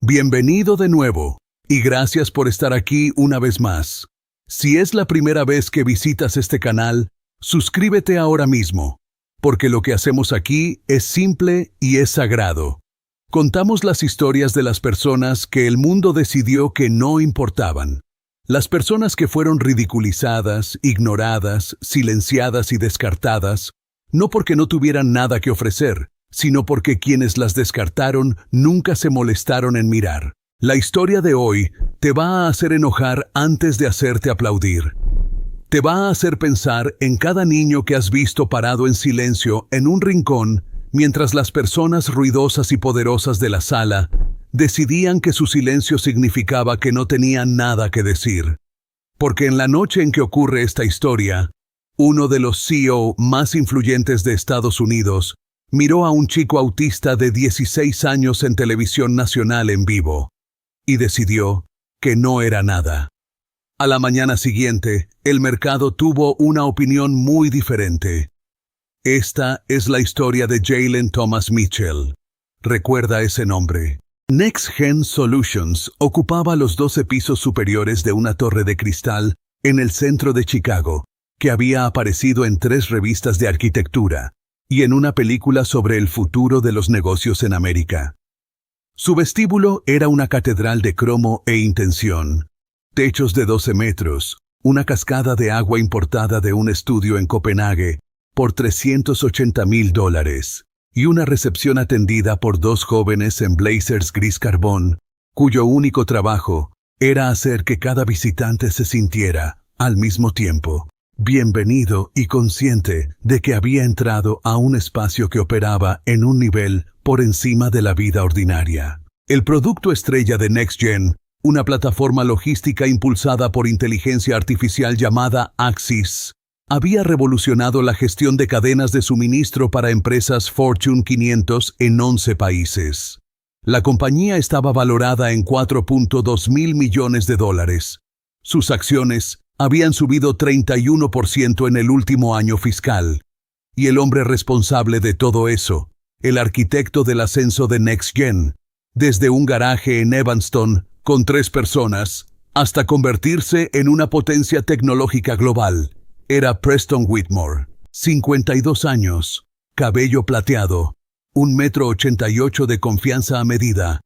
Bienvenido de nuevo, y gracias por estar aquí una vez más. Si es la primera vez que visitas este canal, suscríbete ahora mismo, porque lo que hacemos aquí es simple y es sagrado. Contamos las historias de las personas que el mundo decidió que no importaban. Las personas que fueron ridiculizadas, ignoradas, silenciadas y descartadas, no porque no tuvieran nada que ofrecer, sino porque quienes las descartaron nunca se molestaron en mirar. La historia de hoy te va a hacer enojar antes de hacerte aplaudir. Te va a hacer pensar en cada niño que has visto parado en silencio en un rincón mientras las personas ruidosas y poderosas de la sala decidían que su silencio significaba que no tenían nada que decir. Porque en la noche en que ocurre esta historia, uno de los CEO más influyentes de Estados Unidos miró a un chico autista de 16 años en televisión nacional en vivo y decidió que no era nada. A la mañana siguiente, el mercado tuvo una opinión muy diferente. Esta es la historia de Jalen Thomas Mitchell. Recuerda ese nombre. Next Gen Solutions ocupaba los 12 pisos superiores de una torre de cristal en el centro de Chicago, que había aparecido en 3 revistas de arquitectura y en una película sobre el futuro de los negocios en América. Su vestíbulo era una catedral de cromo e intención, techos de 12 metros, una cascada de agua importada de un estudio en Copenhague por $380,000 y una recepción atendida por 2 jóvenes en blazers gris carbón, cuyo único trabajo era hacer que cada visitante se sintiera, al mismo tiempo, bienvenido y consciente de que había entrado a un espacio que operaba en un nivel por encima de la vida ordinaria. El producto estrella de NextGen, una plataforma logística impulsada por inteligencia artificial llamada Axis, había revolucionado la gestión de cadenas de suministro para empresas Fortune 500 en 11 países. La compañía estaba valorada en $4.2 mil millones. Sus acciones habían subido 31% en el último año fiscal. Y el hombre responsable de todo eso, el arquitecto del ascenso de NextGen, desde un garaje en Evanston con 3 personas, hasta convertirse en una potencia tecnológica global, era Preston Whitmore, 52 años, cabello plateado, 1,88 m de confianza a medida.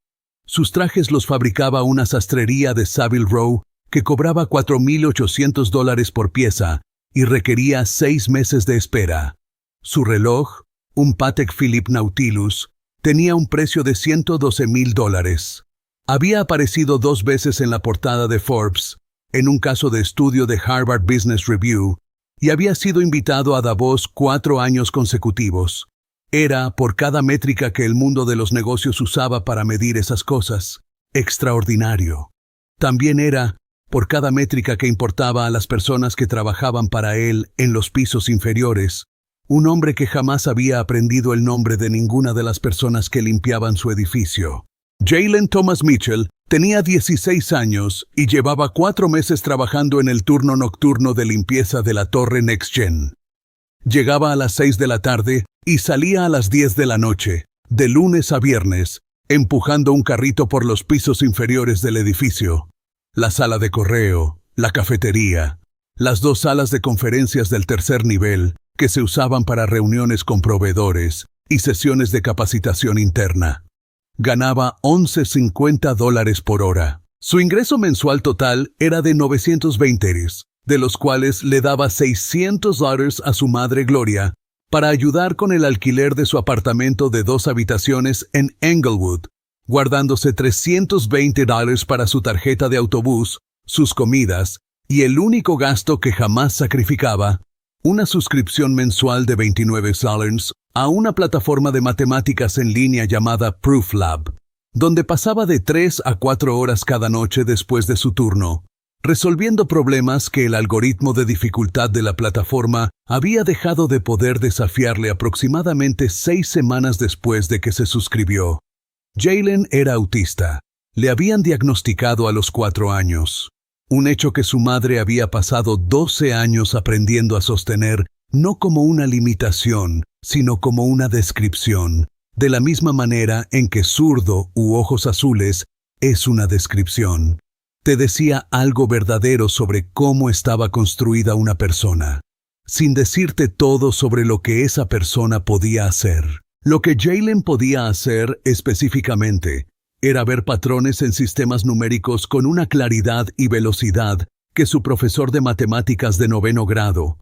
Sus trajes los fabricaba una sastrería de Savile Row que cobraba $4,800 por pieza y requería 6 meses de espera. Su reloj, un Patek Philippe Nautilus, tenía un precio de $112,000. Había aparecido 2 veces en la portada de Forbes, en un caso de estudio de Harvard Business Review, y había sido invitado a Davos 4 años consecutivos. Era, por cada métrica que el mundo de los negocios usaba para medir esas cosas, extraordinario. También era, por cada métrica que importaba a las personas que trabajaban para él en los pisos inferiores, un hombre que jamás había aprendido el nombre de ninguna de las personas que limpiaban su edificio. Jalen Thomas Mitchell tenía 16 años y llevaba 4 meses trabajando en el turno nocturno de limpieza de la torre NextGen. Llegaba a las 6 de la tarde y salía a las 10 de la noche, de lunes a viernes, empujando un carrito por los pisos inferiores del edificio. La sala de correo, la cafetería, las 2 salas de conferencias del tercer nivel que se usaban para reuniones con proveedores y sesiones de capacitación interna. Ganaba $11.50 por hora. Su ingreso mensual total era de $920, de los cuales le daba $600 a su madre Gloria para ayudar con el alquiler de su apartamento de 2 habitaciones en Englewood, guardándose $320 para su tarjeta de autobús, sus comidas y el único gasto que jamás sacrificaba, una suscripción mensual de $29 a una plataforma de matemáticas en línea llamada ProofLab, donde pasaba de 3 a 4 horas cada noche después de su turno, resolviendo problemas que el algoritmo de dificultad de la plataforma había dejado de poder desafiarle aproximadamente 6 semanas después de que se suscribió. Jalen era autista. Le habían diagnosticado a los 4 años. Un hecho que su madre había pasado 12 años aprendiendo a sostener, no como una limitación, sino como una descripción, de la misma manera en que zurdo u ojos azules es una descripción. Te decía algo verdadero sobre cómo estaba construida una persona, sin decirte todo sobre lo que esa persona podía hacer. Lo que Jaylen podía hacer específicamente era ver patrones en sistemas numéricos con una claridad y velocidad que su profesor de matemáticas de 9º grado,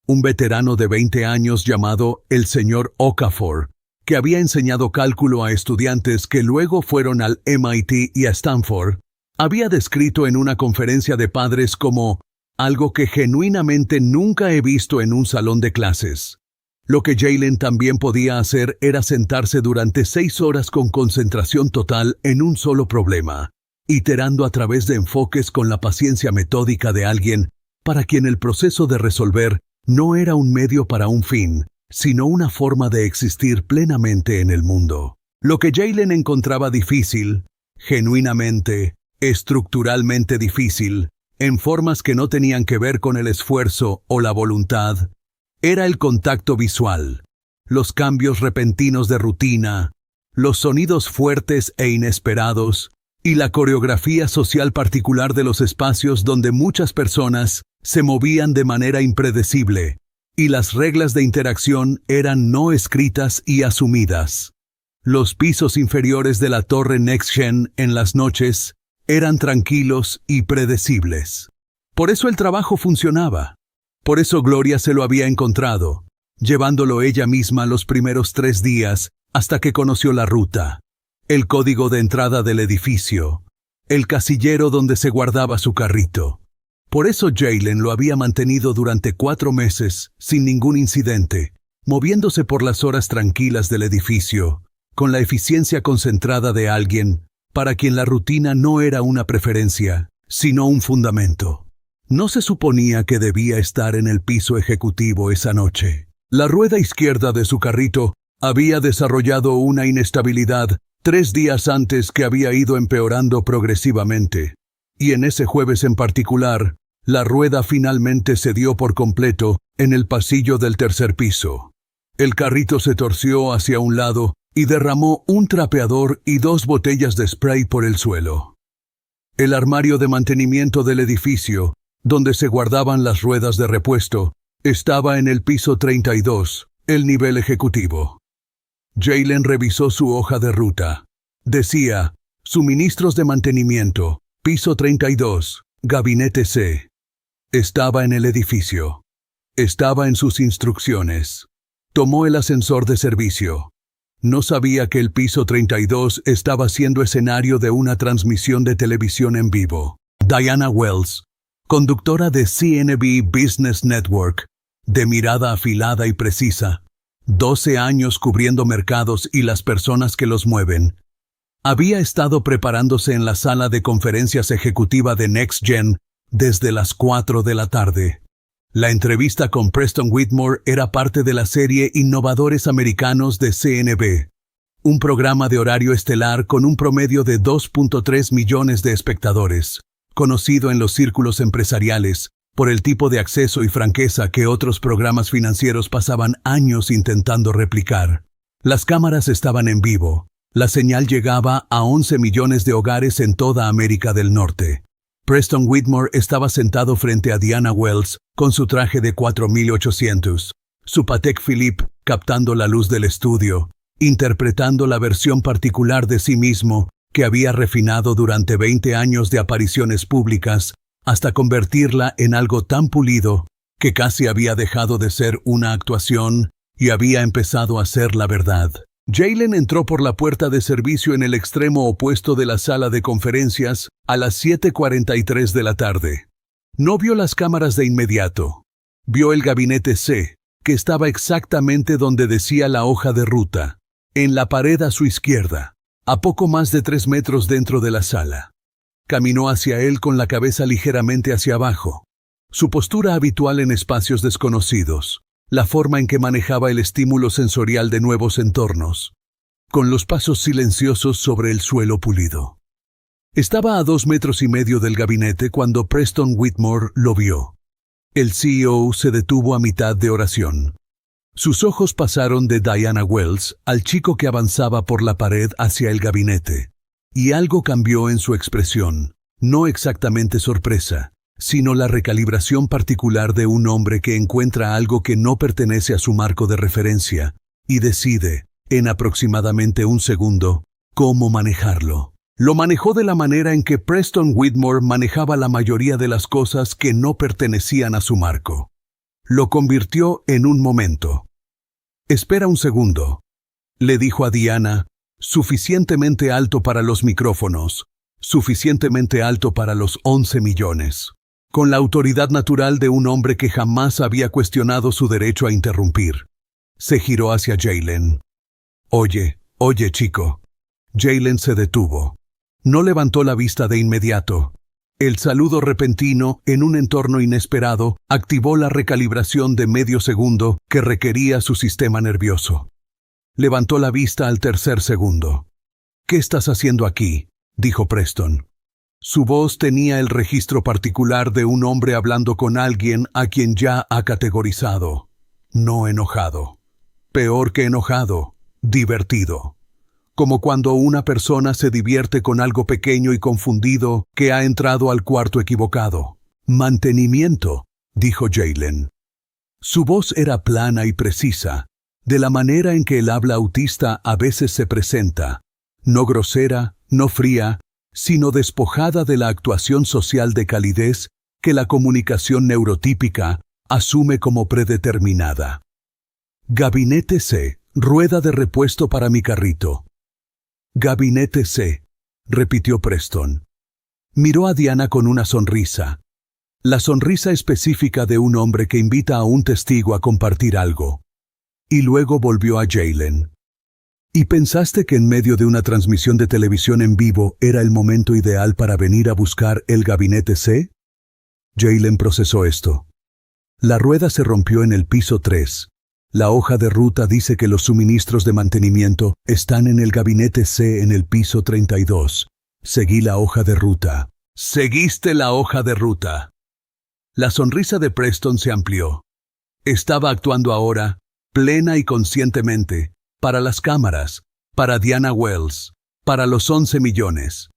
un veterano de 20 años llamado el señor Okafor, que había enseñado cálculo a estudiantes que luego fueron al MIT y a Stanford, había descrito en una conferencia de padres como algo que genuinamente nunca he visto en un salón de clases. Lo que Jaylen también podía hacer era sentarse durante 6 horas con concentración total en un solo problema, iterando a través de enfoques con la paciencia metódica de alguien para quien el proceso de resolver no era un medio para un fin, sino una forma de existir plenamente en el mundo. Lo que Jaylen encontraba difícil, genuinamente, estructuralmente difícil, en formas que no tenían que ver con el esfuerzo o la voluntad, era el contacto visual, los cambios repentinos de rutina, los sonidos fuertes e inesperados, y la coreografía social particular de los espacios donde muchas personas se movían de manera impredecible, y las reglas de interacción eran no escritas y asumidas. Los pisos inferiores de la torre NextGen en las noches eran tranquilos y predecibles. Por eso el trabajo funcionaba. Por eso Gloria se lo había encontrado, llevándolo ella misma los primeros 3 días hasta que conoció la ruta, el código de entrada del edificio, el casillero donde se guardaba su carrito. Por eso Jaylen lo había mantenido durante 4 meses, sin ningún incidente, moviéndose por las horas tranquilas del edificio, con la eficiencia concentrada de alguien para quien la rutina no era una preferencia, sino un fundamento. No se suponía que debía estar en el piso ejecutivo esa noche. La rueda izquierda de su carrito había desarrollado una inestabilidad 3 días antes que había ido empeorando progresivamente. Y en ese jueves en particular, la rueda finalmente cedió por completo en el pasillo del 3er piso. El carrito se torció hacia un lado y derramó un trapeador y 2 botellas de spray por el suelo. El armario de mantenimiento del edificio, donde se guardaban las ruedas de repuesto, estaba en el piso 32, el nivel ejecutivo. Jaylen revisó su hoja de ruta. Decía, suministros de mantenimiento, piso 32, gabinete C. Estaba en el edificio. Estaba en sus instrucciones. Tomó el ascensor de servicio. No sabía que el piso 32 estaba siendo escenario de una transmisión de televisión en vivo. Diana Wells, conductora de CNBC Business Network, de mirada afilada y precisa, 12 años cubriendo mercados y las personas que los mueven, había estado preparándose en la sala de conferencias ejecutiva de NextGen desde las 4 de la tarde. La entrevista con Preston Whitmore era parte de la serie Innovadores Americanos de CNBC, un programa de horario estelar con un promedio de 2.3 millones de espectadores, conocido en los círculos empresariales por el tipo de acceso y franqueza que otros programas financieros pasaban años intentando replicar. Las cámaras estaban en vivo. La señal llegaba a 11 millones de hogares en toda América del Norte. Preston Whitmore estaba sentado frente a Diana Wells con su traje de 4800, su Patek Philippe captando la luz del estudio, interpretando la versión particular de sí mismo que había refinado durante 20 años de apariciones públicas hasta convertirla en algo tan pulido que casi había dejado de ser una actuación y había empezado a ser la verdad. Jaylen entró por la puerta de servicio en el extremo opuesto de la sala de conferencias a las 7:43 de la tarde. No vio las cámaras de inmediato. Vio el gabinete C, que estaba exactamente donde decía la hoja de ruta, en la pared a su izquierda, a poco más de 3 metros dentro de la sala. Caminó hacia él con la cabeza ligeramente hacia abajo. Su postura habitual en espacios desconocidos, la forma en que manejaba el estímulo sensorial de nuevos entornos, con los pasos silenciosos sobre el suelo pulido. Estaba a 2,5 metros del gabinete cuando Preston Whitmore lo vio. El CEO se detuvo a mitad de oración. Sus ojos pasaron de Diana Wells al chico que avanzaba por la pared hacia el gabinete. Y algo cambió en su expresión, no exactamente sorpresa, sino la recalibración particular de un hombre que encuentra algo que no pertenece a su marco de referencia, y decide, en aproximadamente un segundo, cómo manejarlo. Lo manejó de la manera en que Preston Whitmore manejaba la mayoría de las cosas que no pertenecían a su marco. Lo convirtió en un momento. «Espera un segundo», le dijo a Diana, suficientemente alto para los micrófonos, suficientemente alto para los 11 millones. Con la autoridad natural de un hombre que jamás había cuestionado su derecho a interrumpir. Se giró hacia Jaylen. Oye, chico». Jaylen se detuvo. No levantó la vista de inmediato. El saludo repentino, en un entorno inesperado, activó la recalibración de medio segundo que requería su sistema nervioso. Levantó la vista al tercer segundo. «¿Qué estás haciendo aquí?», dijo Preston. Su voz tenía el registro particular de un hombre hablando con alguien a quien ya ha categorizado. No enojado. Peor que enojado, divertido. Como cuando una persona se divierte con algo pequeño y confundido que ha entrado al cuarto equivocado. «Mantenimiento», dijo Jaylen. Su voz era plana y precisa, de la manera en que el habla autista a veces se presenta, no grosera, no fría, sino despojada de la actuación social de calidez que la comunicación neurotípica asume como predeterminada. «Gabinete C, rueda de repuesto para mi carrito». «Gabinete C», repitió Preston. Miró a Diana con una sonrisa. La sonrisa específica de un hombre que invita a un testigo a compartir algo. Y luego volvió a Jaylen. «¿Y pensaste que en medio de una transmisión de televisión en vivo era el momento ideal para venir a buscar el Gabinete C?» Jaylen procesó esto. La rueda se rompió en el piso 3. La hoja de ruta dice que los suministros de mantenimiento están en el Gabinete C en el piso 32. Seguí la hoja de ruta. «Seguiste la hoja de ruta». La sonrisa de Preston se amplió. Estaba actuando ahora, plena y conscientemente, para las cámaras, para Diana Wells, para los 11 millones.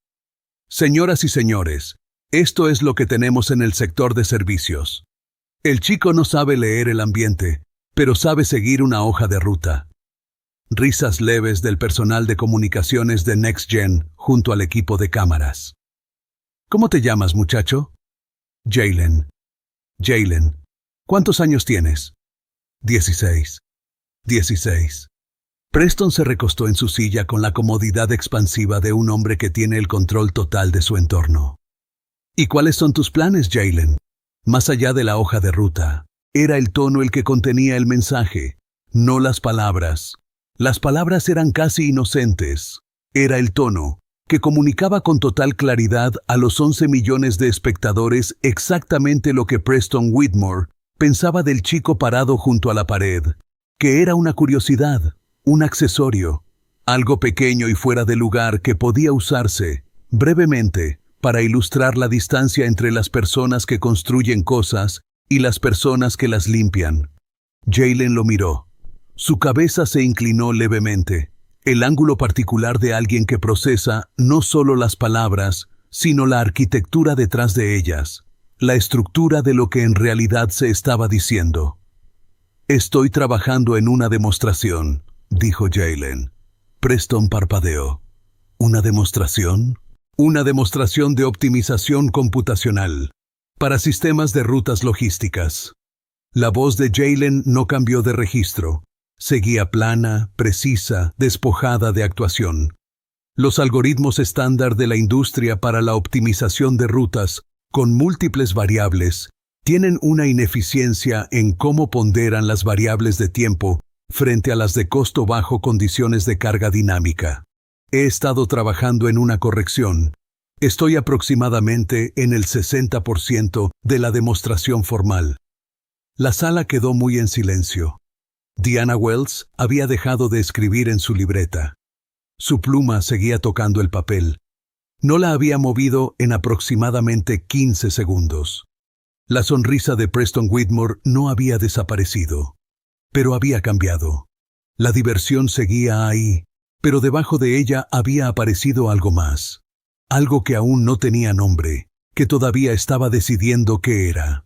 «Señoras y señores, esto es lo que tenemos en el sector de servicios. El chico no sabe leer el ambiente, pero sabe seguir una hoja de ruta». Risas leves del personal de comunicaciones de Next Gen junto al equipo de cámaras. «¿Cómo te llamas, muchacho?» «Jaylen». «Jaylen, ¿cuántos años tienes?» 16. 16. Preston se recostó en su silla con la comodidad expansiva de un hombre que tiene el control total de su entorno. «¿Y cuáles son tus planes, Jaylen?» Más allá de la hoja de ruta, era el tono el que contenía el mensaje, no las palabras. Las palabras eran casi inocentes. Era el tono, que comunicaba con total claridad a los 11 millones de espectadores exactamente lo que Preston Whitmore pensaba del chico parado junto a la pared, que era una curiosidad, un accesorio, algo pequeño y fuera de lugar que podía usarse, brevemente, para ilustrar la distancia entre las personas que construyen cosas y las personas que las limpian. Jaylen lo miró. Su cabeza se inclinó levemente, el ángulo particular de alguien que procesa no solo las palabras, sino la arquitectura detrás de ellas, la estructura de lo que en realidad se estaba diciendo. «Estoy trabajando en una demostración», dijo Jaylen. Preston parpadeó. «¿Una demostración?» «Una demostración de optimización computacional para sistemas de rutas logísticas». La voz de Jaylen no cambió de registro. Seguía plana, precisa, despojada de actuación. Los algoritmos estándar de la industria para la optimización de rutas, con múltiples variables, tienen una ineficiencia en cómo ponderan las variables de tiempo frente a las de costo bajo condiciones de carga dinámica. He estado trabajando en una corrección. Estoy aproximadamente en el 60% de la demostración formal. La sala quedó muy en silencio. Diana Wells había dejado de escribir en su libreta. Su pluma seguía tocando el papel. No la había movido en aproximadamente 15 segundos. La sonrisa de Preston Whitmore no había desaparecido, pero había cambiado. La diversión seguía ahí, pero debajo de ella había aparecido algo más. Algo que aún no tenía nombre, que todavía estaba decidiendo qué era.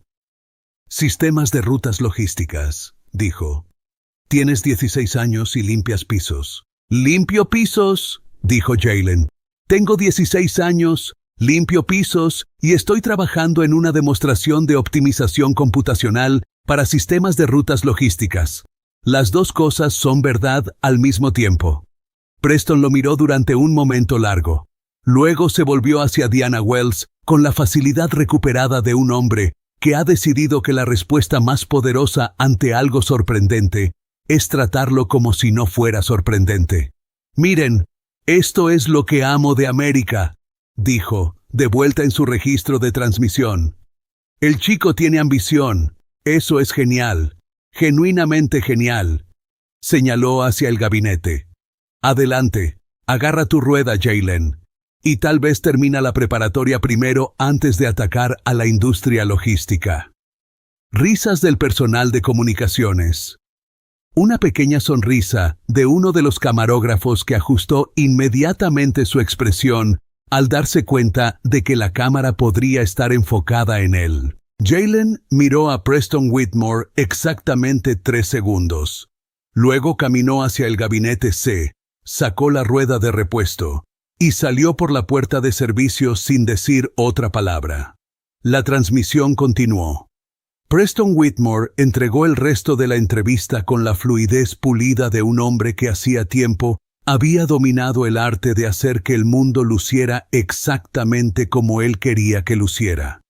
Sistemas de rutas logísticas, dijo. Tienes 16 años y limpias pisos. ¡Limpio pisos!, dijo Jaylen. Tengo 16 años, limpio pisos y estoy trabajando en una demostración de optimización computacional para sistemas de rutas logísticas. Las dos cosas son verdad al mismo tiempo. Preston lo miró durante un momento largo. Luego se volvió hacia Diana Wells con la facilidad recuperada de un hombre que ha decidido que la respuesta más poderosa ante algo sorprendente es tratarlo como si no fuera sorprendente. Miren, esto es lo que amo de América, dijo, de vuelta en su registro de transmisión. El chico tiene ambición. Eso es genial. Genuinamente genial. Señaló hacia el gabinete. Adelante, agarra tu rueda, Jaylen. Y tal vez termina la preparatoria primero antes de atacar a la industria logística. Risas del personal de comunicaciones. Una pequeña sonrisa de uno de los camarógrafos que ajustó inmediatamente su expresión al darse cuenta de que la cámara podría estar enfocada en él. Jaylen miró a Preston Whitmore exactamente 3 segundos. Luego caminó hacia el gabinete C, sacó la rueda de repuesto y salió por la puerta de servicio sin decir otra palabra. La transmisión continuó. Preston Whitmore entregó el resto de la entrevista con la fluidez pulida de un hombre que hacía tiempo había dominado el arte de hacer que el mundo luciera exactamente como él quería que luciera.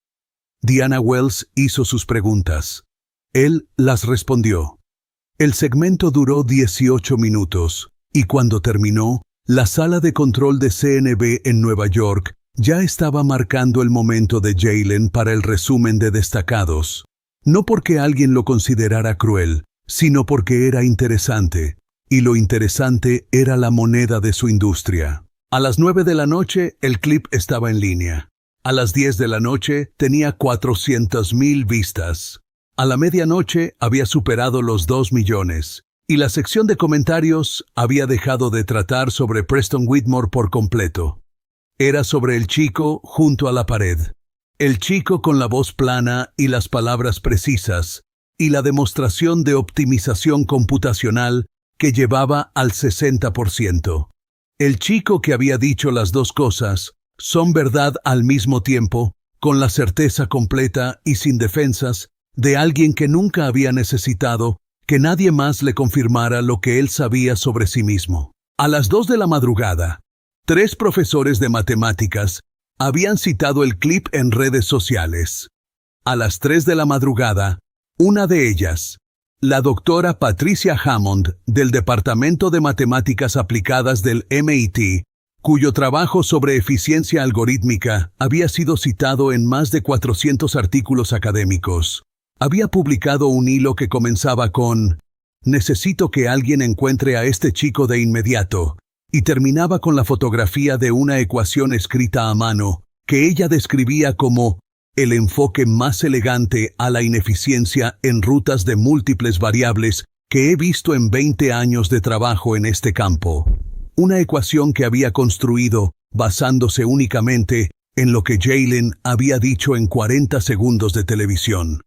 Diana Wells hizo sus preguntas. Él las respondió. El segmento duró 18 minutos, y cuando terminó, la sala de control de CNB en Nueva York ya estaba marcando el momento de Jaylen para el resumen de destacados. No porque alguien lo considerara cruel, sino porque era interesante, y lo interesante era la moneda de su industria. A las 9 de la noche, el clip estaba en línea. A las 10 de la noche, tenía 400,000 vistas. A la medianoche, había superado los 2 millones, y la sección de comentarios había dejado de tratar sobre Preston Whitmore por completo. Era sobre el chico junto a la pared. El chico con la voz plana y las palabras precisas, y la demostración de optimización computacional que llevaba al 60%. El chico que había dicho las dos cosas son verdad al mismo tiempo, con la certeza completa y sin defensas de alguien que nunca había necesitado que nadie más le confirmara lo que él sabía sobre sí mismo. A las 2 de la madrugada, 3 profesores de matemáticas habían citado el clip en redes sociales. A las 3 de la madrugada, una de ellas, la doctora Patricia Hammond, del Departamento de Matemáticas Aplicadas del MIT, cuyo trabajo sobre eficiencia algorítmica había sido citado en más de 400 artículos académicos, había publicado un hilo que comenzaba con «Necesito que alguien encuentre a este chico de inmediato», y terminaba con la fotografía de una ecuación escrita a mano, que ella describía como el enfoque más elegante a la ineficiencia en rutas de múltiples variables que he visto en 20 años de trabajo en este campo. Una ecuación que había construido basándose únicamente en lo que Jaylen había dicho en 40 segundos de televisión.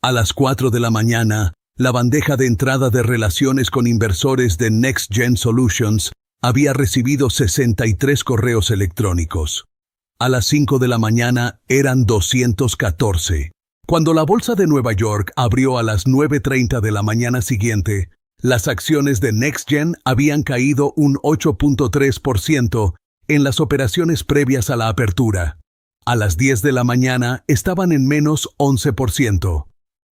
A las 4 de la mañana, la bandeja de entrada de relaciones con inversores de Next Gen Solutions había recibido 63 correos electrónicos. A las 5 de la mañana eran 214. Cuando la bolsa de Nueva York abrió a las 9:30 de la mañana siguiente, las acciones de NextGen habían caído un 8.3% en las operaciones previas a la apertura. A las 10 de la mañana estaban en menos 11%.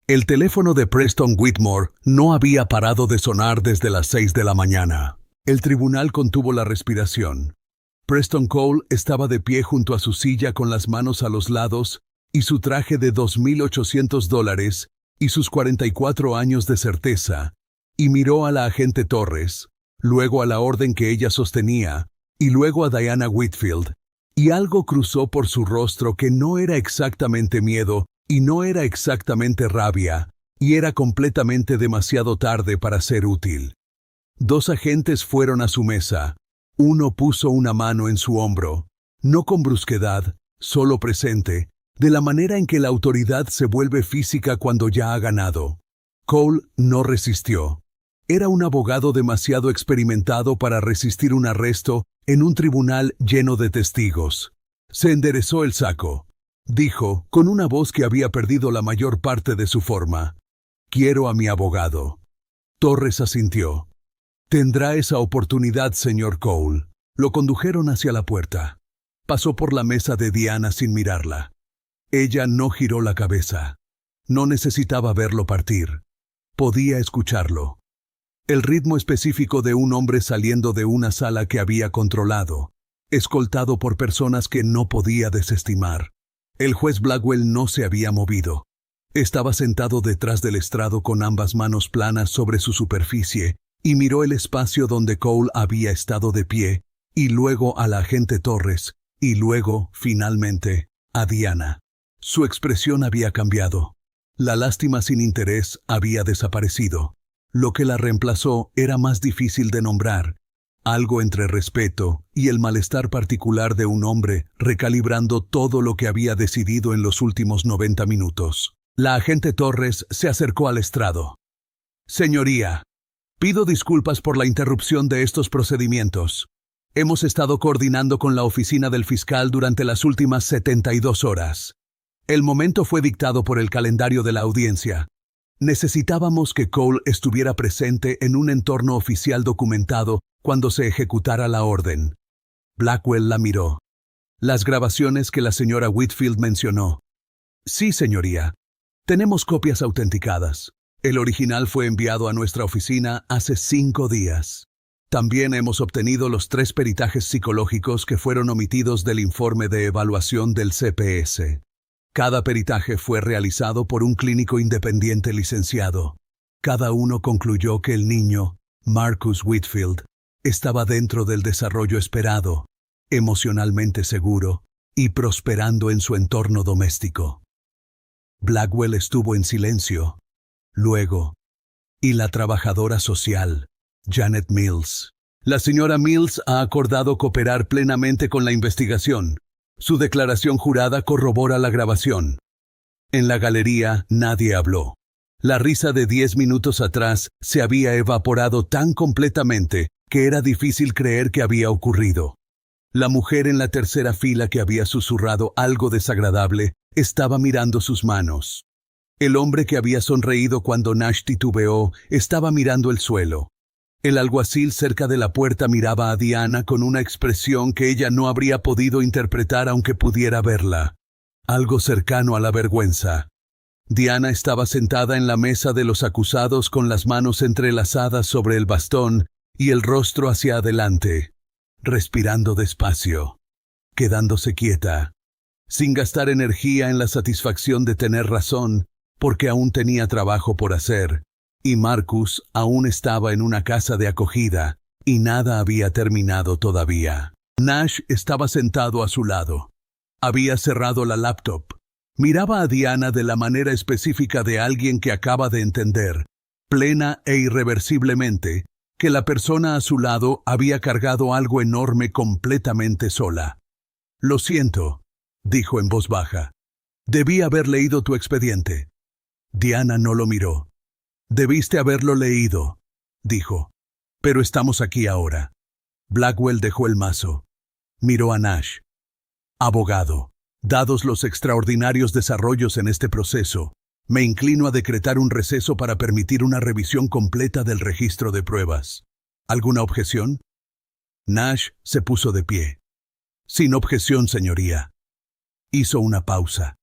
El teléfono de Preston Whitmore no había parado de sonar desde las 6 de la mañana. El tribunal contuvo la respiración. Preston Cole estaba de pie junto a su silla con las manos a los lados y su traje de $2,800 y sus 44 años de certeza, y miró a la agente Torres, luego a la orden que ella sostenía, y luego a Diana Whitfield, y algo cruzó por su rostro que no era exactamente miedo y no era exactamente rabia, y era completamente demasiado tarde para ser útil. 2 agentes fueron a su mesa, Uno puso una mano en su hombro, no con brusquedad, solo presente, de la manera en que la autoridad se vuelve física cuando ya ha ganado. Cole no resistió. Era un abogado demasiado experimentado para resistir un arresto en un tribunal lleno de testigos. Se enderezó el saco. Dijo, con una voz que había perdido la mayor parte de su forma: «Quiero a mi abogado». Torres asintió. «Tendrá esa oportunidad, señor Cole». Lo condujeron hacia la puerta. Pasó por la mesa de Diana sin mirarla. Ella no giró la cabeza. No necesitaba verlo partir. Podía escucharlo. El ritmo específico de un hombre saliendo de una sala que había controlado, escoltado por personas que no podía desestimar. El juez Blackwell no se había movido. Estaba sentado detrás del estrado con ambas manos planas sobre su superficie y miró el espacio donde Cole había estado de pie, y luego a la agente Torres, y luego, finalmente, a Diana. Su expresión había cambiado. La lástima sin interés había desaparecido. Lo que la reemplazó era más difícil de nombrar. Algo entre respeto y el malestar particular de un hombre recalibrando todo lo que había decidido en los últimos 90 minutos. La agente Torres se acercó al estrado. «Señoría, pido disculpas por la interrupción de estos procedimientos. Hemos estado coordinando con la oficina del fiscal durante las últimas 72 horas. El momento fue dictado por el calendario de la audiencia. Necesitábamos que Cole estuviera presente en un entorno oficial documentado cuando se ejecutara la orden». Blackwell la miró. «Las grabaciones que la señora Whitfield mencionó». «Sí, señoría. Tenemos copias autenticadas. El original fue enviado a nuestra oficina hace 5 días. También hemos obtenido los 3 peritajes psicológicos que fueron omitidos del informe de evaluación del CPS. Cada peritaje fue realizado por un clínico independiente licenciado. Cada uno concluyó que el niño, Marcus Whitfield, estaba dentro del desarrollo esperado, emocionalmente seguro y prosperando en su entorno doméstico». Blackwell estuvo en silencio. Luego, «Y la trabajadora social, Janet Mills. La señora Mills ha acordado cooperar plenamente con la investigación. Su declaración jurada corrobora la grabación». En la galería nadie habló. La risa de 10 minutos atrás se había evaporado tan completamente que era difícil creer que había ocurrido. La mujer en la tercera fila, que había susurrado algo desagradable, estaba mirando sus manos. El hombre que había sonreído cuando Nash titubeó estaba mirando el suelo. El alguacil cerca de la puerta miraba a Diana con una expresión que ella no habría podido interpretar aunque pudiera verla. Algo cercano a la vergüenza. Diana estaba sentada en la mesa de los acusados con las manos entrelazadas sobre el bastón y el rostro hacia adelante, respirando despacio, quedándose quieta, sin gastar energía en la satisfacción de tener razón, porque aún tenía trabajo por hacer, y Marcus aún estaba en una casa de acogida, y nada había terminado todavía. Nash estaba sentado a su lado. Había cerrado la laptop. Miraba a Diana de la manera específica de alguien que acaba de entender, plena e irreversiblemente, que la persona a su lado había cargado algo enorme completamente sola. «Lo siento», dijo en voz baja. «Debí haber leído tu expediente». Diana no lo miró. «Debiste haberlo leído», dijo. «Pero estamos aquí ahora». Blackwell dejó el mazo. Miró a Nash. «Abogado, dados los extraordinarios desarrollos en este proceso, me inclino a decretar un receso para permitir una revisión completa del registro de pruebas. ¿Alguna objeción?» Nash se puso de pie. «Sin objeción, señoría». Hizo una pausa.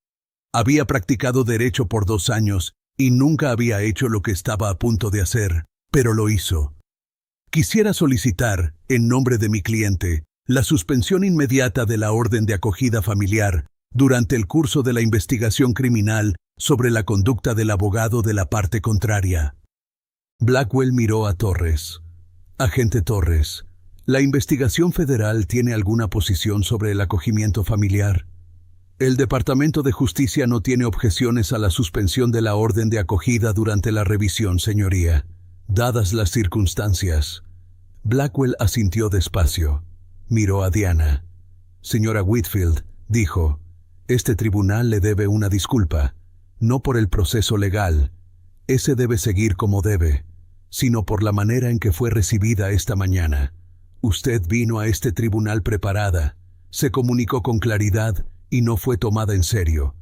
Había practicado derecho por 2 años y nunca había hecho lo que estaba a punto de hacer, pero lo hizo. «Quisiera solicitar, en nombre de mi cliente, la suspensión inmediata de la orden de acogida familiar durante el curso de la investigación criminal sobre la conducta del abogado de la parte contraria». Blackwell miró a Torres. «Agente Torres, ¿la investigación federal tiene alguna posición sobre el acogimiento familiar?» «El Departamento de Justicia no tiene objeciones a la suspensión de la orden de acogida durante la revisión, señoría, dadas las circunstancias». Blackwell asintió despacio. Miró a Diana. Señora Whitfield, dijo, este tribunal le debe una disculpa, no por el proceso legal, ese debe seguir como debe, sino por la manera en que fue recibida esta mañana. Usted vino a este tribunal preparada, se comunicó con claridad y no fue tomada en serio.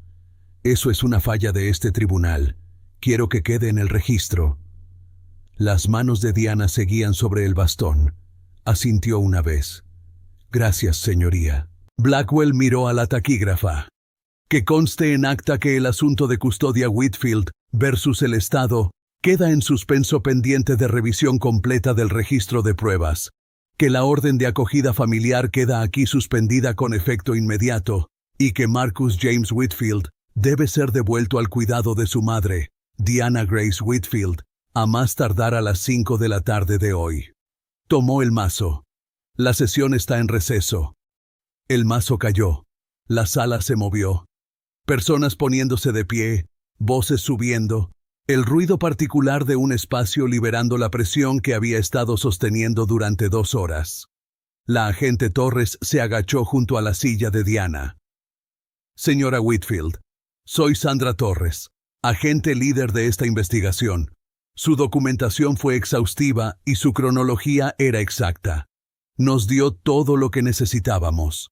Eso es una falla de este tribunal. Quiero que quede en el registro. Las manos de Diana seguían sobre el bastón. Asintió una vez. Gracias, señoría. Blackwell miró a la taquígrafa. Que conste en acta que el asunto de custodia Whitfield versus el Estado queda en suspenso pendiente de revisión completa del registro de pruebas. Que la orden de acogida familiar queda aquí suspendida con efecto inmediato y que Marcus James Whitfield debe ser devuelto al cuidado de su madre, Diana Grace Whitfield, a más tardar a las 5 de la tarde de hoy. Tomó el mazo. La sesión está en receso. El mazo cayó. La sala se movió. Personas poniéndose de pie, voces subiendo, el ruido particular de un espacio liberando la presión que había estado sosteniendo durante 2 horas. La agente Torres se agachó junto a la silla de Diana. Señora Whitfield, soy Sandra Torres, agente líder de esta investigación. Su documentación fue exhaustiva y su cronología era exacta. Nos dio todo lo que necesitábamos.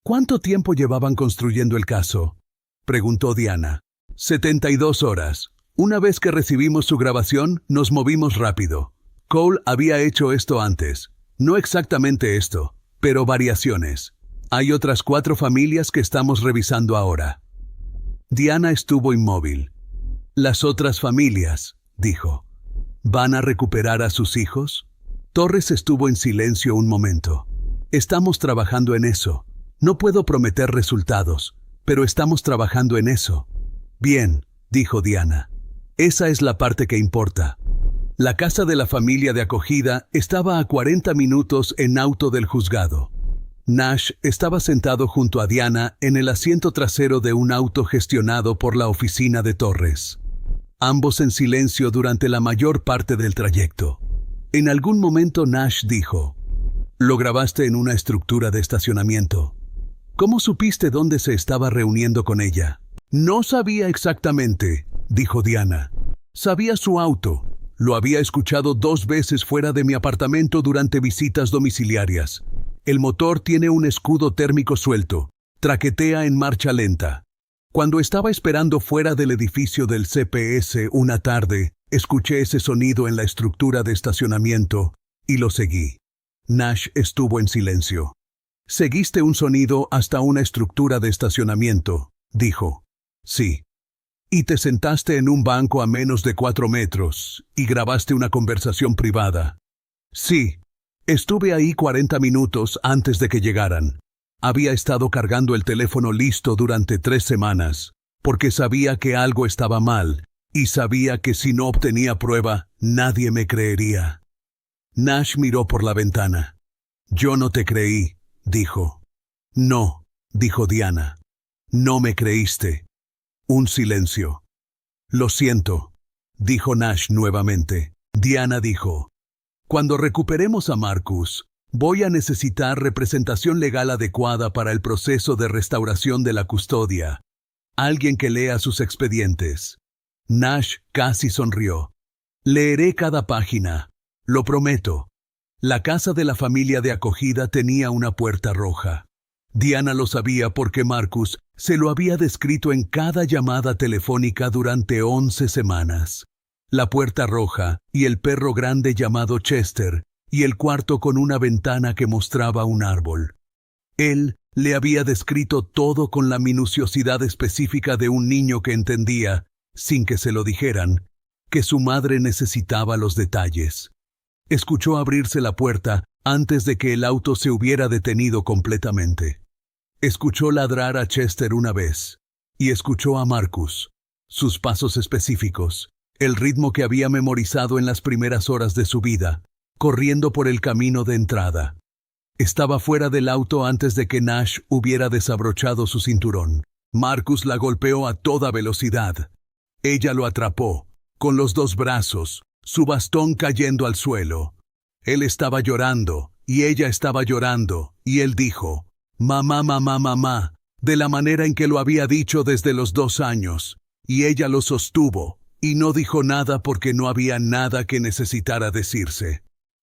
¿Cuánto tiempo llevaban construyendo el caso?, preguntó Diana. 72 horas. Una vez que recibimos su grabación, nos movimos rápido. Cole había hecho esto antes. No exactamente esto, pero variaciones. Hay otras 4 familias que estamos revisando ahora. Diana estuvo inmóvil. Las otras familias, dijo. ¿Van a recuperar a sus hijos? Torres estuvo en silencio un momento. Estamos trabajando en eso. No puedo prometer resultados, pero estamos trabajando en eso. Bien, dijo Diana. Esa es la parte que importa. La casa de la familia de acogida estaba a 40 minutos en auto del juzgado. Nash estaba sentado junto a Diana en el asiento trasero de un auto gestionado por la oficina de Torres. Ambos en silencio durante la mayor parte del trayecto. En algún momento Nash dijo, «Lo grabaste en una estructura de estacionamiento. ¿Cómo supiste dónde se estaba reuniendo con ella?» «No sabía exactamente», dijo Diana. «Sabía su auto. Lo había escuchado 2 veces fuera de mi apartamento durante visitas domiciliarias. El motor tiene un escudo térmico suelto. Traquetea en marcha lenta. Cuando estaba esperando fuera del edificio del CPS una tarde, escuché ese sonido en la estructura de estacionamiento y lo seguí». Nash estuvo en silencio. «Seguiste un sonido hasta una estructura de estacionamiento», dijo. «Sí. Y te sentaste en un banco a menos de 4 metros y grabaste una conversación privada». «Sí. Estuve ahí 40 minutos antes de que llegaran. Había estado cargando el teléfono listo durante 3 semanas, porque sabía que algo estaba mal y sabía que si no obtenía prueba, nadie me creería». Nash miró por la ventana. «Yo no te creí», dijo. «No», dijo Diana. «No me creíste». Un silencio. «Lo siento», dijo Nash nuevamente. Diana dijo, «Cuando recuperemos a Marcus, voy a necesitar representación legal adecuada para el proceso de restauración de la custodia. Alguien que lea sus expedientes». Nash casi sonrió. «Leeré cada página, lo prometo». La casa de la familia de acogida tenía una puerta roja. Diana lo sabía porque Marcus se lo había descrito en cada llamada telefónica durante 11 semanas. La puerta roja y el perro grande llamado Chester y el cuarto con una ventana que mostraba un árbol. Él le había descrito todo con la minuciosidad específica de un niño que entendía, sin que se lo dijeran, que su madre necesitaba los detalles. Escuchó abrirse la puerta antes de que el auto se hubiera detenido completamente. Escuchó ladrar a Chester una vez, y escuchó a Marcus, sus pasos específicos, el ritmo que había memorizado en las primeras horas de su vida, corriendo por el camino de entrada. Estaba fuera del auto antes de que Nash hubiera desabrochado su cinturón. Marcus la golpeó a toda velocidad. Ella lo atrapó, con los 2 brazos, su bastón cayendo al suelo. Él estaba llorando, y ella estaba llorando, y él dijo, «Mamá, mamá, mamá», de la manera en que lo había dicho desde los 2 años, y ella lo sostuvo, y no dijo nada porque no había nada que necesitara decirse.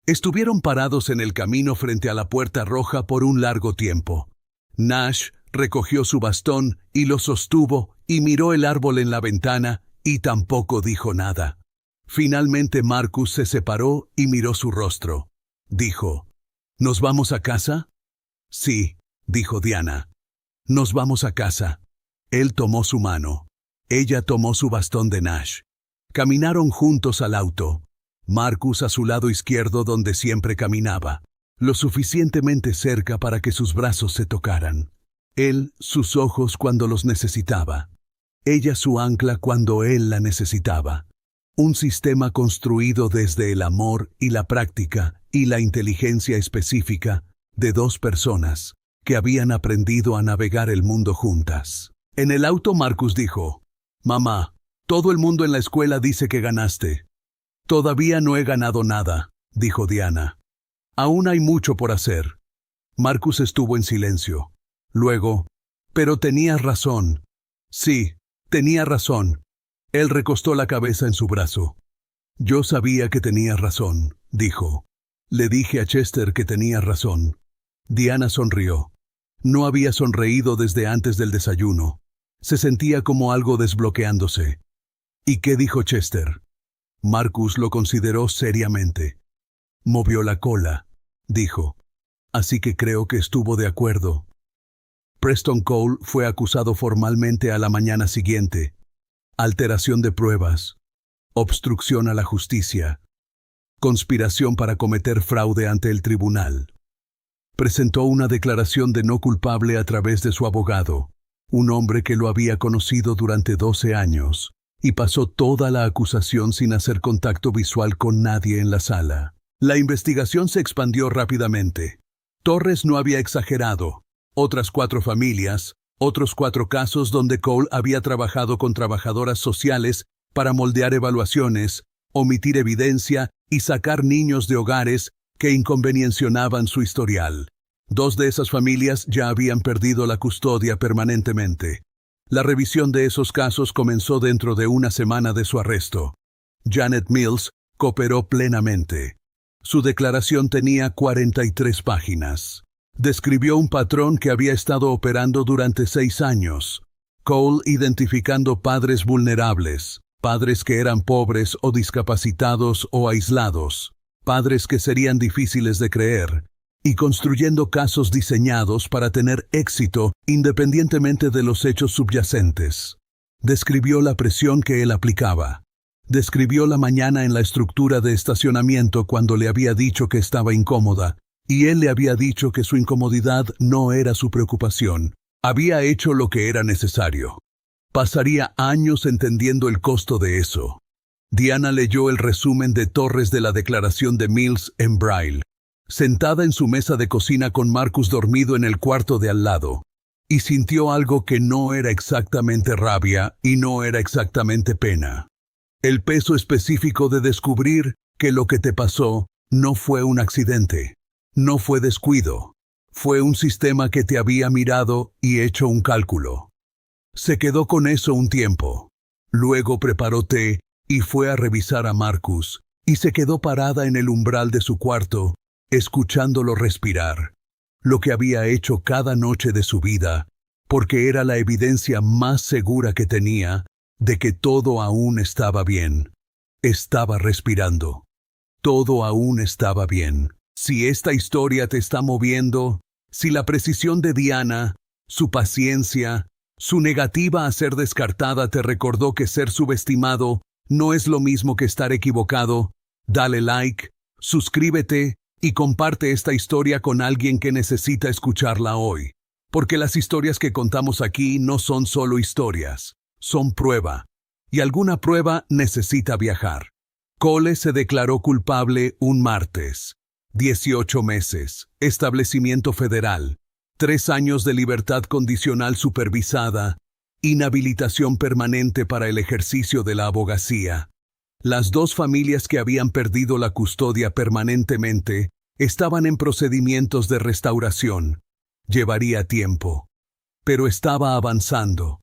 Estuvieron parados en el camino frente a la puerta roja por un largo tiempo. Nash recogió su bastón y lo sostuvo y miró el árbol en la ventana y tampoco dijo nada. Finalmente Marcus se separó y miró su rostro. Dijo, «¿Nos vamos a casa?» «Sí», dijo Diana. «Nos vamos a casa». Él tomó su mano. Ella tomó su bastón de Nash. Caminaron juntos al auto. Marcus a su lado izquierdo donde siempre caminaba, lo suficientemente cerca para que sus brazos se tocaran. Él, sus ojos cuando los necesitaba. Ella su ancla cuando él la necesitaba. Un sistema construido desde el amor y la práctica y la inteligencia específica de 2 personas que habían aprendido a navegar el mundo juntas. En el auto Marcus dijo, «Mamá, todo el mundo en la escuela dice que ganaste». «Todavía no he ganado nada», dijo Diana. «Aún hay mucho por hacer». Marcus estuvo en silencio. Luego, «Pero tenías razón». «Sí, tenía razón». Él recostó la cabeza en su brazo. «Yo sabía que tenías razón», dijo. «Le dije a Chester que tenía razón». Diana sonrió. No había sonreído desde antes del desayuno. Se sentía como algo desbloqueándose. «¿Y qué dijo Chester?» Marcus lo consideró seriamente. «Movió la cola», dijo. «Así que creo que estuvo de acuerdo». Preston Cole fue acusado formalmente a la mañana siguiente. Alteración de pruebas, obstrucción a la justicia, conspiración para cometer fraude ante el tribunal. Presentó una declaración de no culpable a través de su abogado, un hombre que lo había conocido durante 12 años. Y pasó toda la acusación sin hacer contacto visual con nadie en la sala. La investigación se expandió rápidamente. Torres no había exagerado. Otras 4 familias, otros 4 casos donde Cole había trabajado con trabajadoras sociales para moldear evaluaciones, omitir evidencia y sacar niños de hogares que inconvencionaban su historial. 2 de esas familias ya habían perdido la custodia permanentemente. La revisión de esos casos comenzó dentro de una semana de su arresto. Janet Mills cooperó plenamente. Su declaración tenía 43 páginas. Describió un patrón que había estado operando durante 6 años. Cole identificando padres vulnerables, padres que eran pobres o discapacitados o aislados, padres que serían difíciles de creer, y construyendo casos diseñados para tener éxito independientemente de los hechos subyacentes. Describió la presión que él aplicaba. Describió la mañana en la estructura de estacionamiento cuando le había dicho que estaba incómoda, y él le había dicho que su incomodidad no era su preocupación. Había hecho lo que era necesario. Pasaría años entendiendo el costo de eso. Diana leyó el resumen de Torres de la declaración de Mills en braille, sentada en su mesa de cocina con Marcus dormido en el cuarto de al lado, y sintió algo que no era exactamente rabia y no era exactamente pena. El peso específico de descubrir que lo que te pasó no fue un accidente, no fue descuido, fue un sistema que te había mirado y hecho un cálculo. Se quedó con eso un tiempo. Luego preparó té y fue a revisar a Marcus, y se quedó parada en el umbral de su cuarto, escuchándolo respirar, lo que había hecho cada noche de su vida, porque era la evidencia más segura que tenía de que todo aún estaba bien. Estaba respirando. Todo aún estaba bien. Si esta historia te está moviendo, si la precisión de Diana, su paciencia, su negativa a ser descartada te recordó que ser subestimado no es lo mismo que estar equivocado, dale like, suscríbete y comparte esta historia con alguien que necesita escucharla hoy. Porque las historias que contamos aquí no son solo historias, son prueba. Y alguna prueba necesita viajar. Cole se declaró culpable un martes. 18 meses, establecimiento federal, 3 años de libertad condicional supervisada, inhabilitación permanente para el ejercicio de la abogacía. Las 2 familias que habían perdido la custodia permanentemente Estaban en procedimientos de restauración. Llevaría tiempo. Pero estaba avanzando.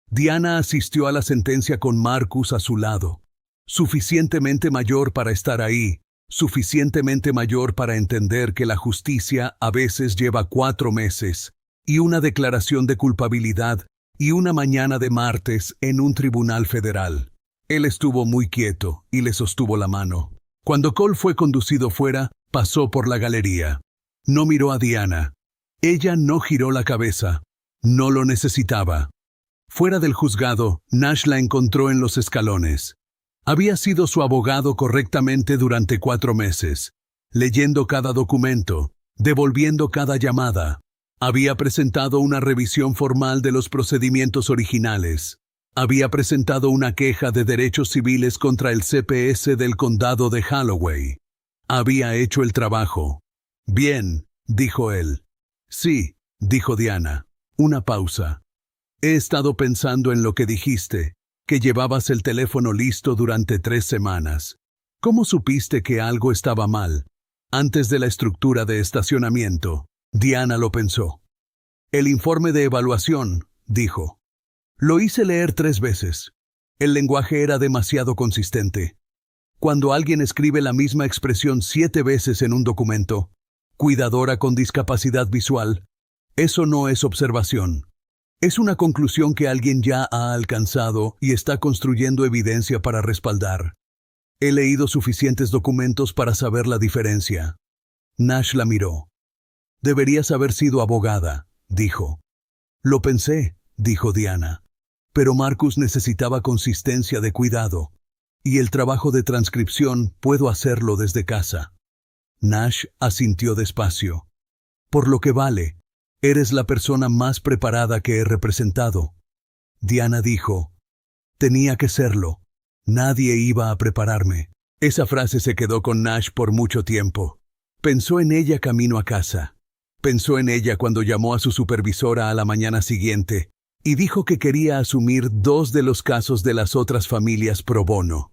Diana asistió a la sentencia con Marcus a su lado. Suficientemente mayor para estar ahí, suficientemente mayor para entender que la justicia a veces lleva 4 meses, y una declaración de culpabilidad, y una mañana de martes en un tribunal federal. Él estuvo muy quieto y le sostuvo la mano. Cuando Cole fue conducido fuera, pasó por la galería. No miró a Diana. Ella no giró la cabeza. No lo necesitaba. Fuera del juzgado, Nash la encontró en los escalones. Había sido su abogado correctamente durante 4 meses, leyendo cada documento, devolviendo cada llamada. Había presentado una revisión formal de los procedimientos originales. Había presentado una queja de derechos civiles contra el CPS del condado de Holloway. Había hecho el trabajo. Bien, dijo él. Sí, dijo Diana. Una pausa. He estado pensando en lo que dijiste, que llevabas el teléfono listo durante 3 semanas. ¿Cómo supiste que algo estaba mal? Antes de la estructura de estacionamiento. Diana lo pensó. El informe de evaluación, dijo. Lo hice leer 3 veces. El lenguaje era demasiado consistente. Cuando alguien escribe la misma expresión 7 veces en un documento, cuidadora con discapacidad visual, eso no es observación. Es una conclusión que alguien ya ha alcanzado y está construyendo evidencia para respaldar. He leído suficientes documentos para saber la diferencia. Nash la miró. Deberías haber sido abogada, dijo. Lo pensé, dijo Diana. Pero Marcus necesitaba consistencia de cuidado. Y el trabajo de transcripción puedo hacerlo desde casa. Nash asintió despacio. Por lo que vale, eres la persona más preparada que he representado. Diana dijo. Tenía que serlo. Nadie iba a prepararme. Esa frase se quedó con Nash por mucho tiempo. Pensó en ella camino a casa. Pensó en ella cuando llamó a su supervisora a la mañana siguiente y dijo que quería asumir 2 de los casos de las otras familias pro bono.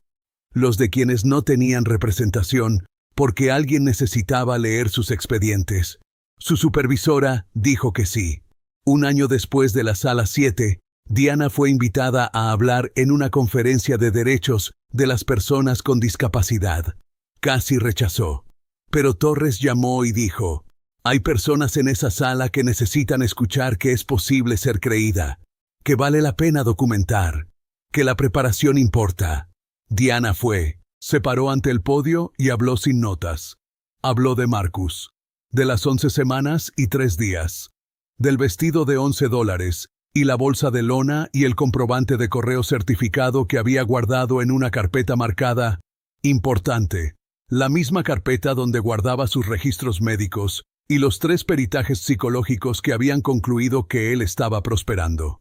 Los de quienes no tenían representación porque alguien necesitaba leer sus expedientes. Su supervisora dijo que sí. 1 año después de la Sala 7, Diana fue invitada a hablar en una conferencia de derechos de las personas con discapacidad. Casi rechazó. Pero Torres llamó y dijo, hay personas en esa sala que necesitan escuchar que es posible ser creída, que vale la pena documentar, que la preparación importa. Diana fue, se paró ante el podio y habló sin notas. Habló de Marcus, de las 11 semanas y 3 días, del vestido de $11 y la bolsa de lona y el comprobante de correo certificado que había guardado en una carpeta marcada «Importante», la misma carpeta donde guardaba sus registros médicos y los 3 peritajes psicológicos que habían concluido que él estaba prosperando.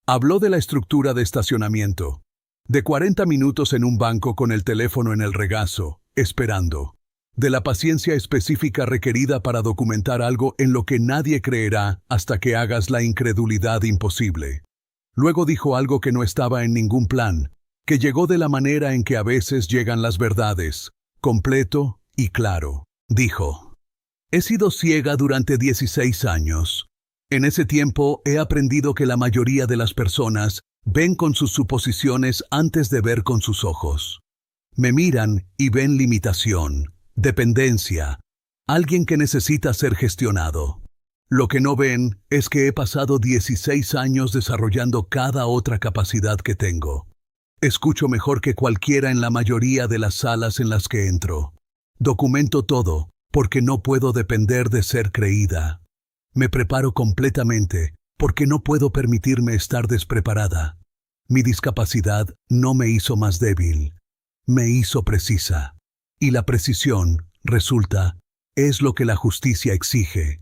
Habló de la estructura de estacionamiento, de 40 minutos en un banco con el teléfono en el regazo, esperando, de la paciencia específica requerida para documentar algo en lo que nadie creerá hasta que hagas la incredulidad imposible. Luego dijo algo que no estaba en ningún plan, que llegó de la manera en que a veces llegan las verdades, completo y claro. Dijo, he sido ciega durante 16 años. En ese tiempo he aprendido que la mayoría de las personas ven con sus suposiciones antes de ver con sus ojos. Me miran y ven limitación, dependencia, alguien que necesita ser gestionado. Lo que no ven es que he pasado 16 años desarrollando cada otra capacidad que tengo. Escucho mejor que cualquiera en la mayoría de las salas en las que entro. Documento todo, porque no puedo depender de ser creída. Me preparo completamente, porque no puedo permitirme estar despreparada. Mi discapacidad no me hizo más débil, me hizo precisa. Y la precisión, resulta, es lo que la justicia exige.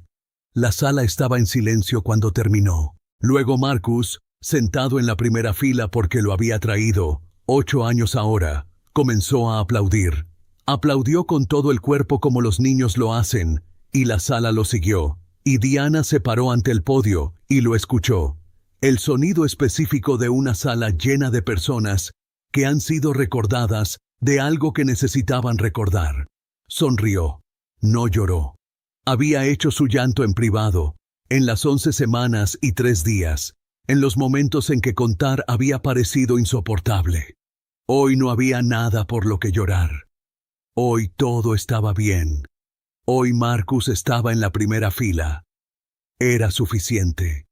La sala estaba en silencio cuando terminó. Luego Marcus, sentado en la primera fila porque lo había traído, 8 años ahora, comenzó a aplaudir. Aplaudió con todo el cuerpo como los niños lo hacen, y la sala lo siguió. Y Diana se paró ante el podio y lo escuchó. El sonido específico de una sala llena de personas que han sido recordadas de algo que necesitaban recordar. Sonrió. No lloró. Había hecho su llanto en privado, en las 11 semanas y 3 días, en los momentos en que contar había parecido insoportable. Hoy no había nada por lo que llorar. Hoy todo estaba bien. Hoy Marcus estaba en la primera fila. Era suficiente.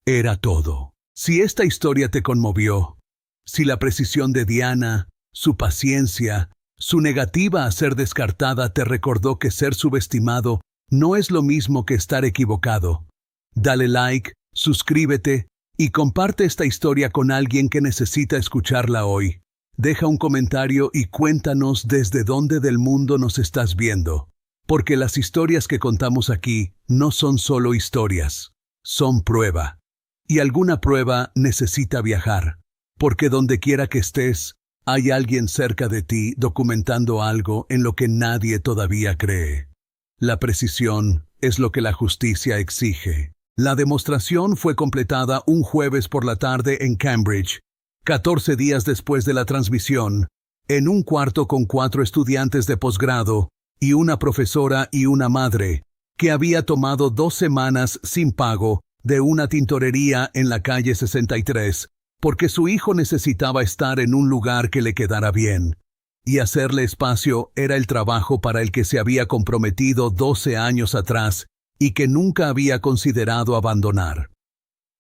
Era todo. Si esta historia te conmovió, si la precisión de Diana, su paciencia, su negativa a ser descartada te recordó que ser subestimado no es lo mismo que estar equivocado, dale like, suscríbete y comparte esta historia con alguien que necesita escucharla hoy. Deja un comentario y cuéntanos desde dónde del mundo nos estás viendo, porque las historias que contamos aquí no son solo historias, son prueba. Y alguna prueba necesita viajar, porque donde quiera que estés, hay alguien cerca de ti documentando algo en lo que nadie todavía cree. La precisión es lo que la justicia exige. La demostración fue completada un jueves por la tarde en Cambridge, 14 días después de la transmisión, en un cuarto con 4 estudiantes de posgrado y una profesora y una madre, que había tomado 2 semanas sin pago de una tintorería en la calle 63, porque su hijo necesitaba estar en un lugar que le quedara bien, y hacerle espacio era el trabajo para el que se había comprometido 12 años atrás y que nunca había considerado abandonar.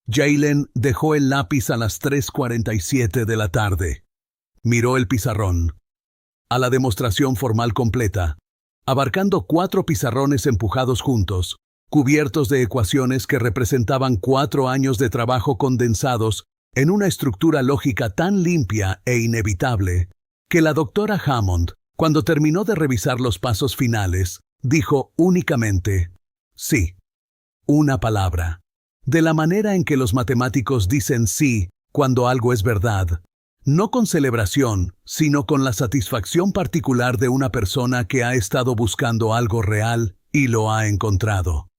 Jaylen dejó el lápiz a las 3:47 de la tarde. Miró el pizarrón. A la demostración formal completa, abarcando 4 pizarrones empujados juntos, cubiertos de ecuaciones que representaban 4 años de trabajo condensados en una estructura lógica tan limpia e inevitable, que la doctora Hammond, cuando terminó de revisar los pasos finales, dijo únicamente, sí, una palabra. De la manera en que los matemáticos dicen sí cuando algo es verdad, no con celebración, sino con la satisfacción particular de una persona que ha estado buscando algo real y lo ha encontrado.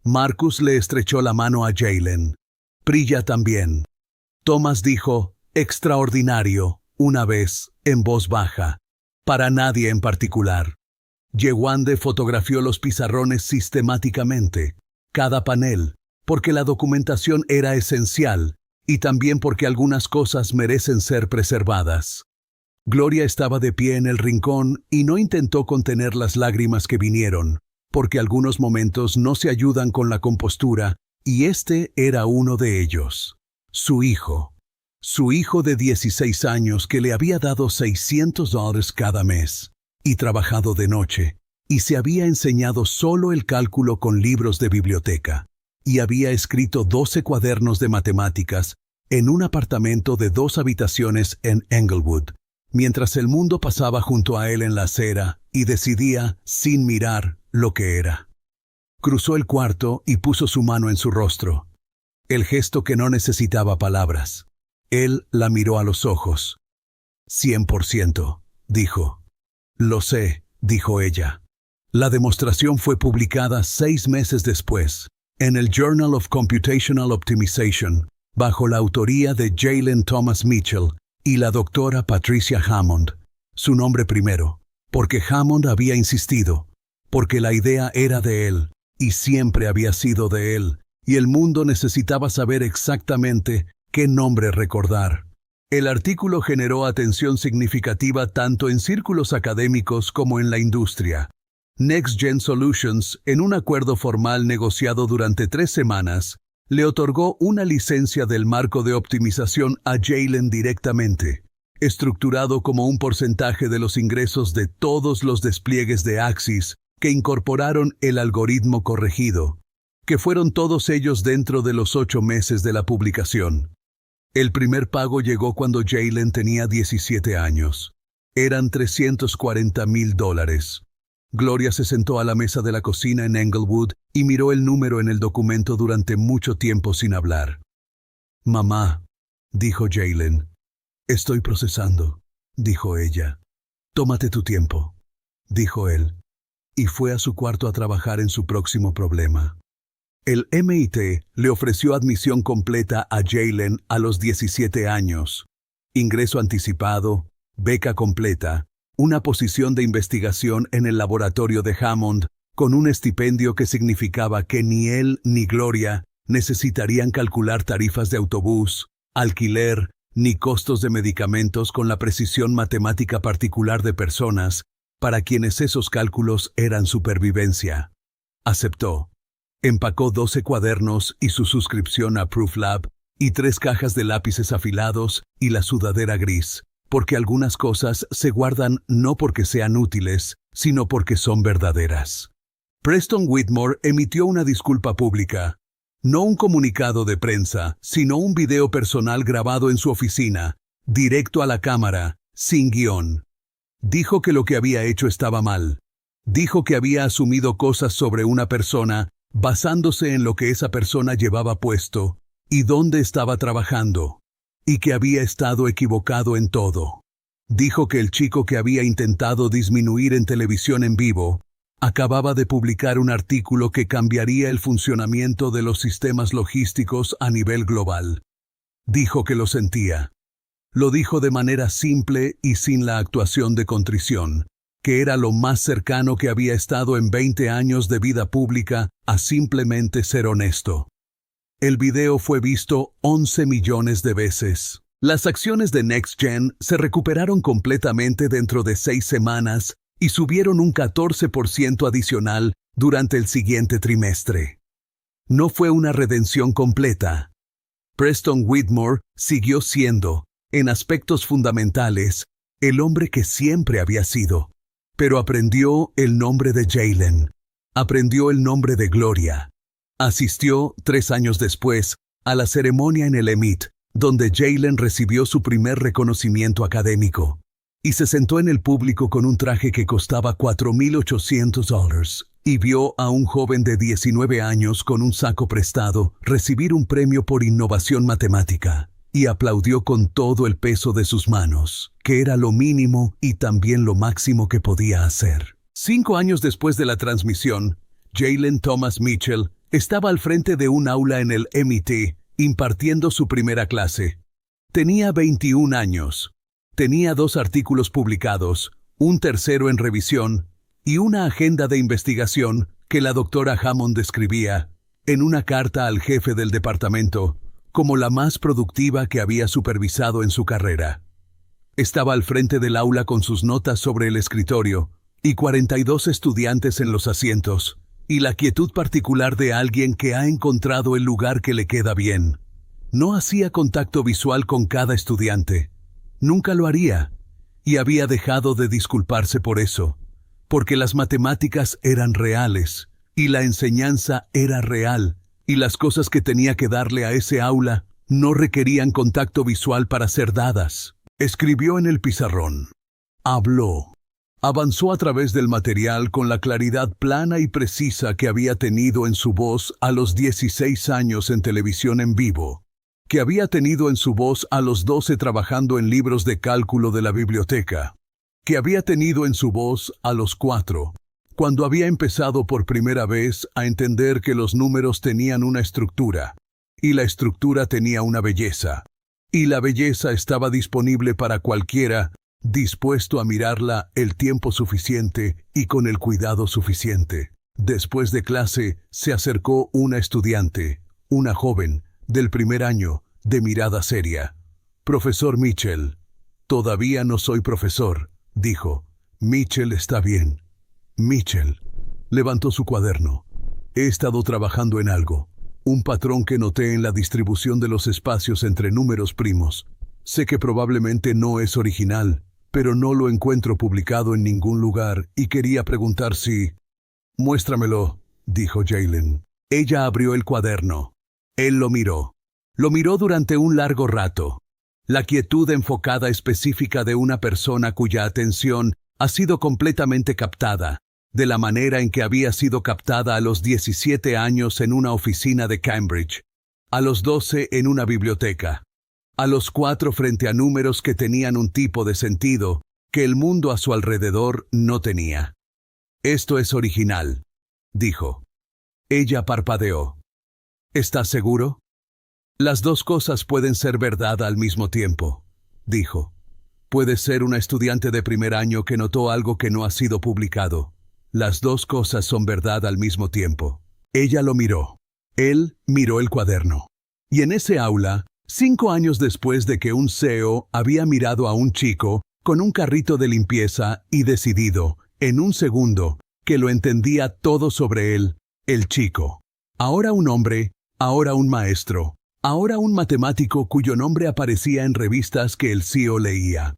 Marcus le estrechó la mano a Jaylen. Priya también. Thomas dijo, extraordinario, una vez, en voz baja, para nadie en particular. Yewande fotografió los pizarrones sistemáticamente, cada panel, porque la documentación era esencial y también porque algunas cosas merecen ser preservadas. Gloria estaba de pie en el rincón y no intentó contener las lágrimas que vinieron, porque algunos momentos no se ayudan con la compostura, y este era uno de ellos. Su hijo de 16 años que le había dado $600 cada mes, y trabajado de noche, y se había enseñado solo el cálculo con libros de biblioteca, y había escrito 12 cuadernos de matemáticas en un apartamento de 2 habitaciones en Englewood, mientras el mundo pasaba junto a él en la acera y decidía, sin mirar, lo que era. Cruzó el cuarto y puso su mano en su rostro. El gesto que no necesitaba palabras. Él la miró a los ojos. 100%, dijo. Lo sé, dijo ella. La demostración fue publicada 6 meses después, en el Journal of Computational Optimization, bajo la autoría de Jaylen Thomas Mitchell y la doctora Patricia Hammond, su nombre primero, porque Hammond había insistido, porque la idea era de él, y siempre había sido de él, y el mundo necesitaba saber exactamente qué nombre recordar. El artículo generó atención significativa tanto en círculos académicos como en la industria. Next Gen Solutions, en un acuerdo formal negociado durante 3 semanas, le otorgó una licencia del marco de optimización a Jaylen directamente, estructurado como un porcentaje de los ingresos de todos los despliegues de Axis que incorporaron el algoritmo corregido, que fueron todos ellos dentro de los 8 meses de la publicación. El primer pago llegó cuando Jaylen tenía 17 años. Eran $340,000. Gloria se sentó a la mesa de la cocina en Englewood y miró el número en el documento durante mucho tiempo sin hablar. «Mamá», dijo Jaylen. «Estoy procesando», dijo ella. «Tómate tu tiempo», dijo él, y fue a su cuarto a trabajar en su próximo problema. El MIT le ofreció admisión completa a Jaylen a los 17 años, ingreso anticipado, beca completa, una posición de investigación en el laboratorio de Hammond con un estipendio que significaba que ni él ni Gloria necesitarían calcular tarifas de autobús, alquiler, ni costos de medicamentos con la precisión matemática particular de personas para quienes esos cálculos eran supervivencia. Aceptó. Empacó 12 cuadernos y su suscripción a ProofLab y 3 cajas de lápices afilados y la sudadera gris, porque algunas cosas se guardan no porque sean útiles, sino porque son verdaderas. Preston Whitmore emitió una disculpa pública. No un comunicado de prensa, sino un video personal grabado en su oficina, directo a la cámara, sin guión. Dijo que lo que había hecho estaba mal. Dijo que había asumido cosas sobre una persona basándose en lo que esa persona llevaba puesto y dónde estaba trabajando, y que había estado equivocado en todo. Dijo que el chico que había intentado disminuir en televisión en vivo acababa de publicar un artículo que cambiaría el funcionamiento de los sistemas logísticos a nivel global. Dijo que lo sentía. Lo dijo de manera simple y sin la actuación de contrición, que era lo más cercano que había estado en 20 años de vida pública a simplemente ser honesto. El video fue visto 11 millones de veces. Las acciones de NextGen se recuperaron completamente dentro de 6 semanas y subieron un 14% adicional durante el siguiente trimestre. No fue una redención completa. Preston Whitmore siguió siendo, en aspectos fundamentales, el hombre que siempre había sido. Pero aprendió el nombre de Jaylen. Aprendió el nombre de Gloria. Asistió, 3 años después, a la ceremonia en el EMIT, donde Jaylen recibió su primer reconocimiento académico. Y se sentó en el público con un traje que costaba $4,800 y vio a un joven de 19 años con un saco prestado recibir un premio por innovación matemática, y aplaudió con todo el peso de sus manos, que era lo mínimo y también lo máximo que podía hacer. 5 años después de la transmisión, Jaylen Thomas Mitchell estaba al frente de un aula en el MIT, impartiendo su primera clase. Tenía 21 años. Tenía 2 artículos publicados, un tercero en revisión, y una agenda de investigación que la doctora Hammond describía, en una carta al jefe del departamento, como la más productiva que había supervisado en su carrera. Estaba al frente del aula con sus notas sobre el escritorio, y 42 estudiantes en los asientos, y la quietud particular de alguien que ha encontrado el lugar que le queda bien. No hacía contacto visual con cada estudiante. Nunca lo haría, y había dejado de disculparse por eso, porque las matemáticas eran reales, y la enseñanza era real, y las cosas que tenía que darle a ese aula no requerían contacto visual para ser dadas. Escribió en el pizarrón. Habló. Avanzó a través del material con la claridad plana y precisa que había tenido en su voz a los 16 años en televisión en vivo, que había tenido en su voz a los 12 trabajando en libros de cálculo de la biblioteca, que había tenido en su voz a los 4, cuando había empezado por primera vez a entender que los números tenían una estructura, y la estructura tenía una belleza, y la belleza estaba disponible para cualquiera dispuesto a mirarla el tiempo suficiente y con el cuidado suficiente. Después de clase, se acercó una estudiante, una joven, del primer año, de mirada seria. Profesor Mitchell. Todavía no soy profesor, dijo. Mitchell está bien. Mitchell. Levantó su cuaderno. He estado trabajando en algo. Un patrón que noté en la distribución de los espacios entre números primos. Sé que probablemente no es original, pero no lo encuentro publicado en ningún lugar y quería preguntar si... Muéstramelo, dijo Jaylen. Ella abrió el cuaderno. Él lo miró. Lo miró durante un largo rato. La quietud enfocada específica de una persona cuya atención ha sido completamente captada, de la manera en que había sido captada a los 17 años en una oficina de Cambridge, a los 12 en una biblioteca, a los 4 frente a números que tenían un tipo de sentido que el mundo a su alrededor no tenía. Esto es original, dijo. Ella parpadeó. ¿Estás seguro? Las 2 cosas pueden ser verdad al mismo tiempo, dijo. Puedes ser una estudiante de primer año que notó algo que no ha sido publicado. Las dos cosas son verdad al mismo tiempo. Ella lo miró. Él miró el cuaderno. Y en ese aula, 5 años después de que un CEO había mirado a un chico con un carrito de limpieza y decidido, en un segundo, que lo entendía todo sobre él, el chico. Ahora un hombre, ahora un maestro, ahora un matemático cuyo nombre aparecía en revistas que el CEO leía.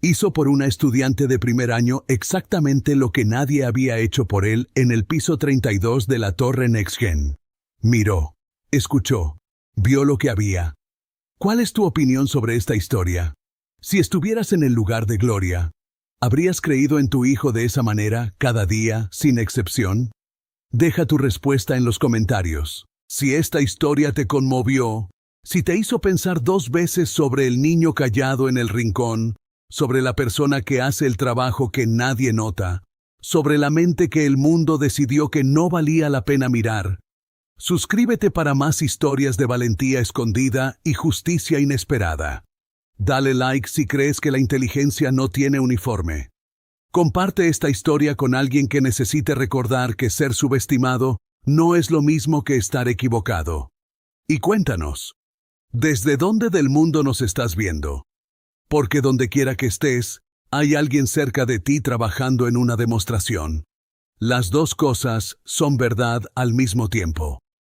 Hizo por una estudiante de primer año exactamente lo que nadie había hecho por él en el piso 32 de la torre NextGen. Miró, escuchó, vio lo que había. ¿Cuál es tu opinión sobre esta historia? Si estuvieras en el lugar de Gloria, ¿habrías creído en tu hijo de esa manera, cada día, sin excepción? Deja tu respuesta en los comentarios. Si esta historia te conmovió, si te hizo pensar 2 veces sobre el niño callado en el rincón, sobre la persona que hace el trabajo que nadie nota, sobre la mente que el mundo decidió que no valía la pena mirar. Suscríbete para más historias de valentía escondida y justicia inesperada. Dale like si crees que la inteligencia no tiene uniforme. Comparte esta historia con alguien que necesite recordar que ser subestimado no es lo mismo que estar equivocado. Y cuéntanos, ¿desde dónde del mundo nos estás viendo? Porque donde quiera que estés, hay alguien cerca de ti trabajando en una demostración. Las dos cosas son verdad al mismo tiempo.